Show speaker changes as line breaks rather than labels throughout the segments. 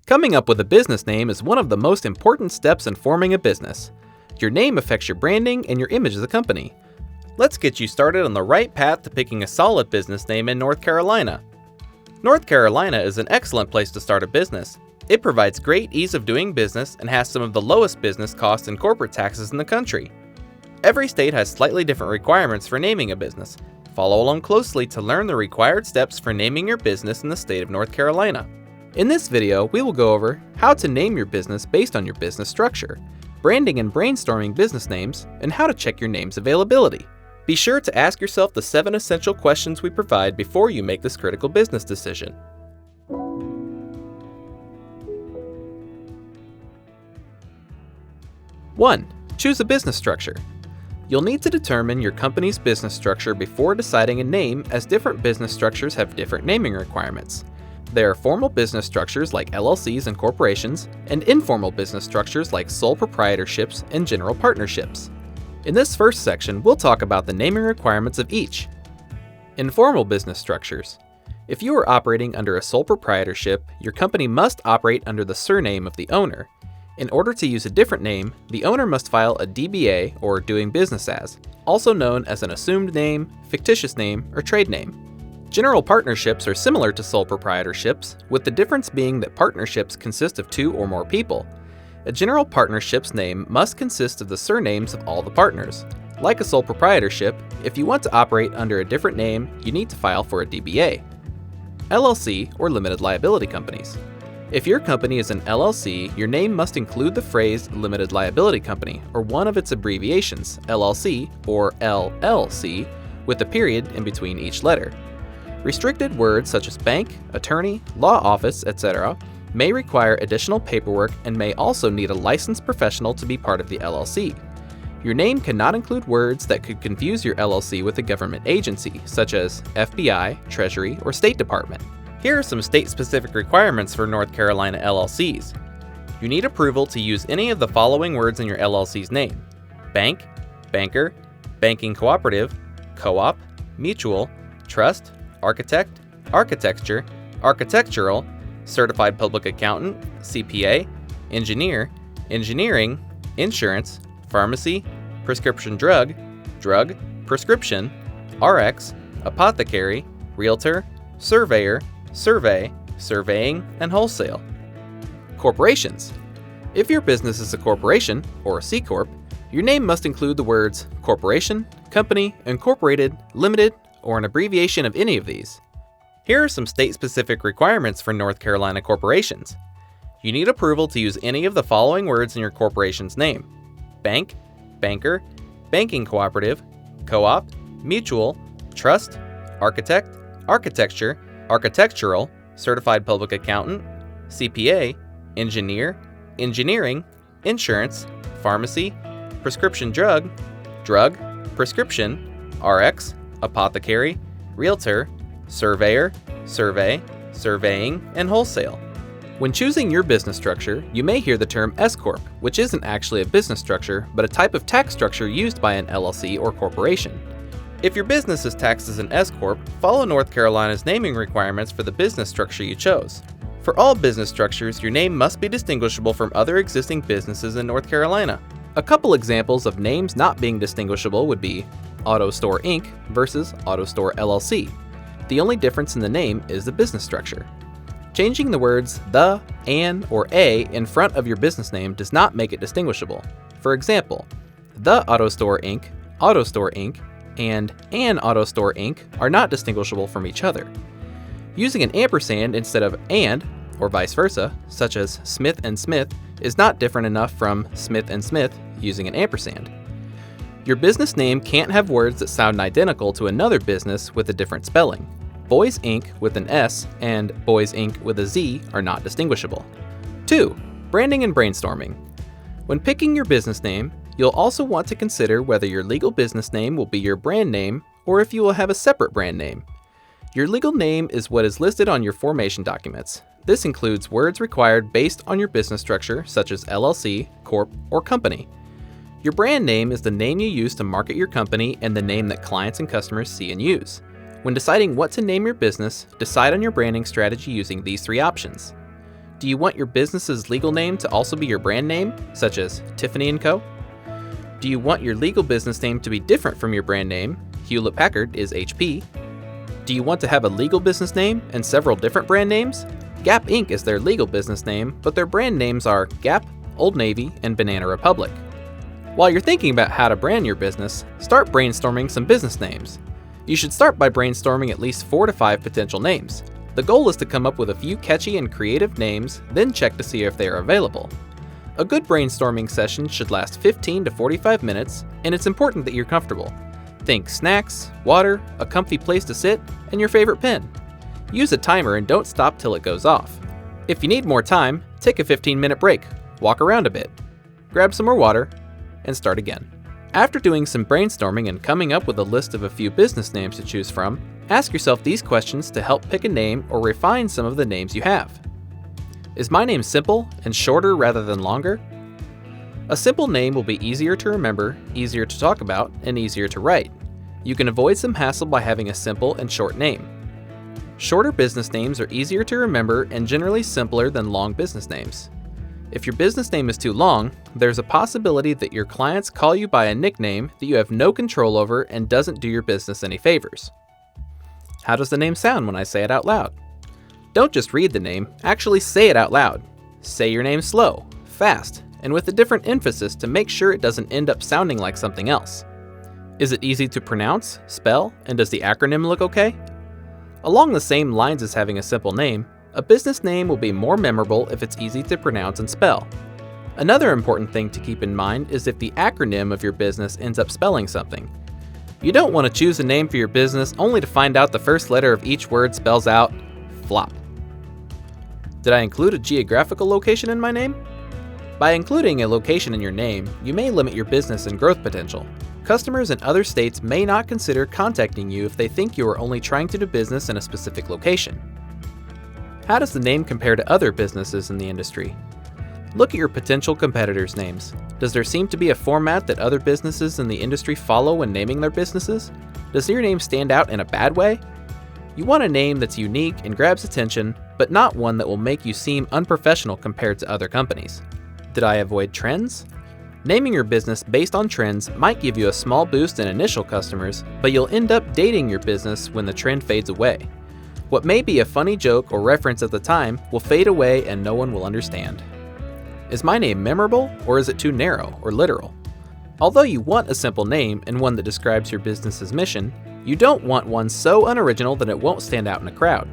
Coming up with a business name is one of the most important steps in forming a business. Your name affects your branding and your image as a company. Let's get you started on the right path to picking a solid business name in North Carolina. North Carolina is an excellent place to start a business. It provides great ease of doing business and has some of the lowest business costs and corporate taxes in the country. Every state has slightly different requirements for naming a business. Follow along closely to learn the required steps for naming your business in the state of North Carolina. In this video, we will go over how to name your business based on your business structure, branding and brainstorming business names, and how to check your name's availability. Be sure to ask yourself the 7 essential questions we provide before you make this critical business decision. 1. Choose a business structure. You'll need to determine your company's business structure before deciding a name, as different business structures have different naming requirements. There are formal business structures like LLCs and corporations, and informal business structures like sole proprietorships and general partnerships. In this first section, we'll talk about the naming requirements of each. Informal business structures. If you are operating under a sole proprietorship, your company must operate under the surname of the owner. In order to use a different name, the owner must file a DBA, or doing business as, also known as an assumed name, fictitious name, or trade name. General partnerships are similar to sole proprietorships, with the difference being that partnerships consist of 2 or more people. A general partnership's name must consist of the surnames of all the partners. Like a sole proprietorship, if you want to operate under a different name, you need to file for a DBA. LLC, or limited liability companies. If your company is an LLC, your name must include the phrase limited liability company, or one of its abbreviations, LLC or LLC, with a period in between each letter. Restricted words such as bank, attorney, law office, etc. may require additional paperwork and may also need a licensed professional to be part of the LLC. Your name cannot include words that could confuse your LLC with a government agency, such as FBI, Treasury, or State Department. Here are some state-specific requirements for North Carolina LLCs. You need approval to use any of the following words in your LLC's name: bank, banker, banking cooperative, co-op, mutual, trust, architect, architecture, architectural, certified public accountant, CPA, engineer, engineering, insurance, pharmacy, prescription drug, drug, prescription, RX, apothecary, realtor, surveyor, survey, surveying, and wholesale. Corporations. If your business is a corporation, or a C Corp, your name must include the words corporation, company, incorporated, limited, or an abbreviation of any of these. Here are some state-specific requirements for North Carolina corporations. You need approval to use any of the following words in your corporation's name: bank, banker, banking cooperative, co-op, mutual, trust, architect, architecture, architectural, certified public accountant, CPA, engineer, engineering, insurance, pharmacy, prescription drug, drug, prescription, RX, apothecary, realtor, surveyor, survey, surveying, and wholesale. When choosing your business structure, you may hear the term S Corp, which isn't actually a business structure, but a type of tax structure used by an LLC or corporation. If your business is taxed as an S Corp, follow North Carolina's naming requirements for the business structure you chose. For all business structures, your name must be distinguishable from other existing businesses in North Carolina. A couple examples of names not being distinguishable would be Auto Store Inc. versus Auto Store LLC. The only difference in the name is the business structure. Changing the words the, an, or a in front of your business name does not make it distinguishable. For example, the Auto Store Inc., and an Auto Store Inc. are not distinguishable from each other. Using an ampersand instead of and, or vice versa, such as Smith and Smith, is not different enough from Smith and Smith using an ampersand. Your business name can't have words that sound identical to another business with a different spelling. Boys Inc. with an S and Boys Inc. with a Z are not distinguishable. 2. Branding and brainstorming. When picking your business name, you'll also want to consider whether your legal business name will be your brand name or if you will have a separate brand name. Your legal name is what is listed on your formation documents. This includes words required based on your business structure, such as LLC, Corp, or Company. Your brand name is the name you use to market your company and the name that clients and customers see and use. When deciding what to name your business, decide on your branding strategy using these 3 options. Do you want your business's legal name to also be your brand name, such as Tiffany & Co.? Do you want your legal business name to be different from your brand name? 𝗕𝘂𝘀𝗀𝗃 is HP. Do you want to have a legal business name and several different brand names? Gap Inc. is their legal business name, but their brand names are Gap, Old Navy, and Banana Republic. While you're thinking about how to brand your business, start brainstorming some business names. You should start by brainstorming at least 4 to 5 potential names. The goal is to come up with a few catchy and creative names, then check to see if they are available. A good brainstorming session should last 15 to 45 minutes, and it's important that you're comfortable. Think snacks, water, a comfy place to sit, and your favorite pen. Use a timer and don't stop till it goes off. If you need more time, take a 15-minute break, walk around a bit, grab some more water, and start again. After doing some brainstorming and coming up with a list of a few business names to choose from, ask yourself these questions to help pick a name or refine some of the names you have. Is my name simple and shorter rather than longer? A simple name will be easier to remember, easier to talk about, and easier to write. You can avoid some hassle by having a simple and short name. Shorter business names are easier to remember and generally simpler than long business names. If your business name is too long, there's a possibility that your clients call you by a nickname that you have no control over and doesn't do your business any favors. How does the name sound when I say it out loud? Don't just read the name, actually say it out loud. Say your name slow, fast, and with a different emphasis to make sure it doesn't end up sounding like something else. Is it easy to pronounce, spell, and does the acronym look okay? Along the same lines as having a simple name, a business name will be more memorable if it's easy to pronounce and spell. Another important thing to keep in mind is if the acronym of your business ends up spelling something. You don't want to choose a name for your business only to find out the first letter of each word spells out flop. Did I include a geographical location in my name? By including a location in your name, you may limit your business and growth potential. Customers in other states may not consider contacting you if they think you are only trying to do business in a specific location. How does the name compare to other businesses in the industry? Look at your potential competitors' names. Does there seem to be a format that other businesses in the industry follow when naming their businesses? Does your name stand out in a bad way? You want a name that's unique and grabs attention, but not one that will make you seem unprofessional compared to other companies. Did I avoid trends? Naming your business based on trends might give you a small boost in initial customers, but you'll end up dating your business when the trend fades away. What may be a funny joke or reference at the time will fade away and no one will understand. Is my name memorable, or is it too narrow or literal? Although you want a simple name and one that describes your business's mission, you don't want one so unoriginal that it won't stand out in a crowd.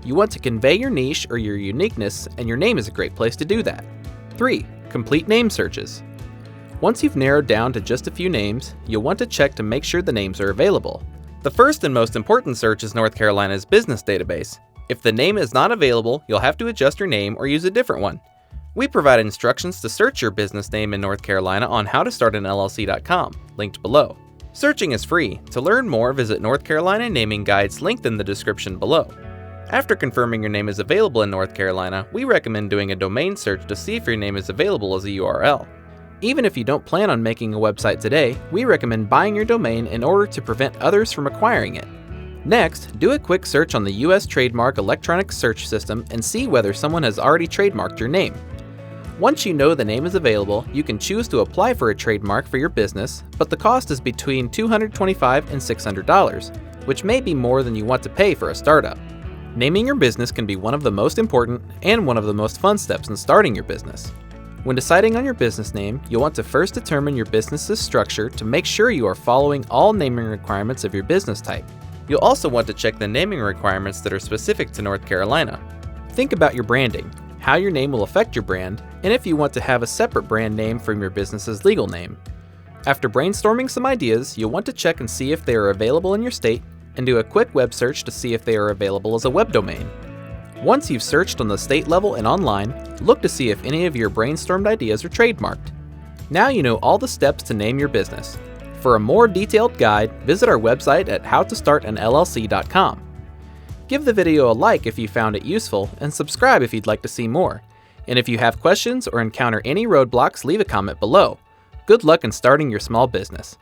You want to convey your niche or your uniqueness, and your name is a great place to do that. 3. Complete name searches. Once you've narrowed down to just a few names, you'll want to check to make sure the names are available. The first and most important search is North Carolina's business database. If the name is not available, you'll have to adjust your name or use a different one. We provide instructions to search your business name in North Carolina on howtostartanllc.com, linked below. Searching is free. To learn more, visit North Carolina naming guides linked in the description below. After confirming your name is available in North Carolina, we recommend doing a domain search to see if your name is available as a URL. Even if you don't plan on making a website today, we recommend buying your domain in order to prevent others from acquiring it. Next, do a quick search on the U.S. Trademark Electronic Search System and see whether someone has already trademarked your name. Once you know the name is available, you can choose to apply for a trademark for your business, but the cost is between $225 and $600, which may be more than you want to pay for a startup. Naming your business can be one of the most important and one of the most fun steps in starting your business. When deciding on your business name, you'll want to first determine your business's structure to make sure you are following all naming requirements of your business type. You'll also want to check the naming requirements that are specific to North Carolina. Think about your branding, how your name will affect your brand, and if you want to have a separate brand name from your business's legal name. After brainstorming some ideas, you'll want to check and see if they are available in your state, and do a quick web search to see if they are available as a web domain. Once you've searched on the state level and online, look to see if any of your brainstormed ideas are trademarked. Now you know all the steps to name your business. For a more detailed guide, visit our website at howtostartanllc.com. Give the video a like if you found it useful, and subscribe if you'd like to see more. And if you have questions or encounter any roadblocks, leave a comment below. Good luck in starting your small business.